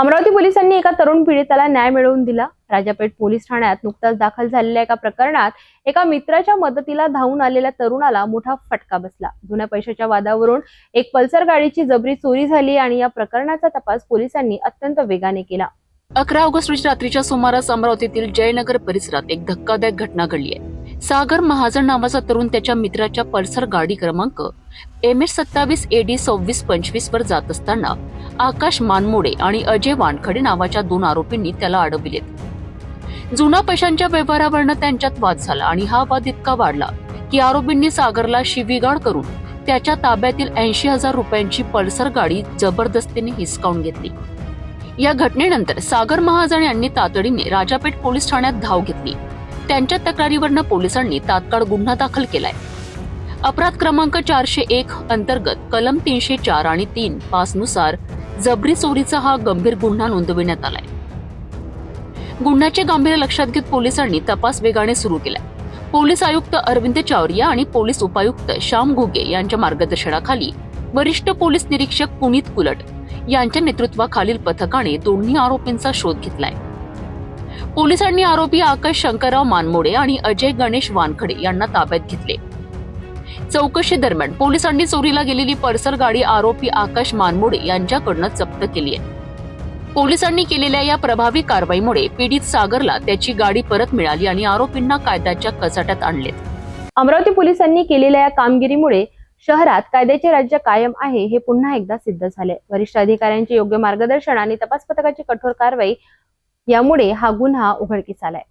अमरावती पोलिसांनी एका तरुण पीडिताला न्याय मिळवून दिला। राजापेठ पोलीस ठाण्यात नुकताच दाखल झालेल्या एका प्रकरणात एका मित्राच्या मदतीला धावून आलेल्या तरुणाला मोठा फटका बसला। जुन्या पैशाच्या वादावरून एक पल्सर गाडीची जबरी चोरी झाली आणि या प्रकरणाचा तपास पोलिसांनी अत्यंत वेगाने केला। 11 ऑगस्ट रोजी रात्रीच्या सुमारास अमरावतीतील जयनगर परिसरात एक धक्कादायक घटना घडली आहे। सागर महाजन नावाचा तरुण त्याच्या मित्राच्या पल्सर गाडी क्रमांक MS 27 AD 2625 वर जात असताना आकाश मानमोडे आणि अजय वानखडे नावाच्या दोन आरोपींनी त्याला अडविलेत। जुना पैशांच्या व्यवहारावरून त्यांच्यात वाद झाला आणि हा वाद इतका वाढला की आरोपींनी सागरला शिवीगाळ करून त्याच्या ताब्यातील 80,000 रुपयांची पल्सर गाडी जबरदस्तीने हिसकावून घेतली। या घटनेनंतर सागर महाजन यांनी तातडीने राजापेठ पोलीस ठाण्यात धाव घेतली। त्यांच्या तक्रारीवरून पोलिसांनी तात्काळ गुन्हा दाखल केलाय। अपराध क्रमांक 401 अंतर्गत कलम 304 आणि 3(5) नुसार जबरी चोरीचा हा गंभीर गुन्हा नोंदविण्यात आलाय। गुन्ह्याचे गांभीर्य लक्षात घेत पोलिसांनी तपास वेगाने सुरू केलाय। पोलीस आयुक्त अरविंद चावरिया आणि पोलीस उपायुक्त श्याम घुगे यांच्या मार्गदर्शनाखाली वरिष्ठ पोलीस निरीक्षक पुनीत कुलट यांच्या नेतृत्वाखालील पथकाने दोन्ही आरोपींचा शोध घेतलाय। पोलिसांनी आरोपी आकाश शंकरराव मानमोडे आणि अजय गणेश वानखडे यांना ताब्यात घेतले। चौकशी दरम्यान पोलिसांनी चोरीला गेलेली पल्सर गाडी आरोपी आकाश मानमोडे यांच्याकडून जप्त केली आहे। पोलिसांनी केलेल्या या प्रभावी कारवाईमुळे पीडित सागरला त्याची गाडी परत मिळाली आणि आरोपींना कायद्याच्या कचाट्यात आणलेत। अमरावती पोलिसांनी केलेल्या या कामगिरीमुळे शहरात कायद्याचे राज्य कायम आहे हे पुन्हा एकदा सिद्ध झाले। वरिष्ठ अधिकाऱ्यांचे योग्य मार्गदर्शन आणि तपास पथकाची कठोर कारवाई यामुळे हा गुन्हा उघडकीस आलाय।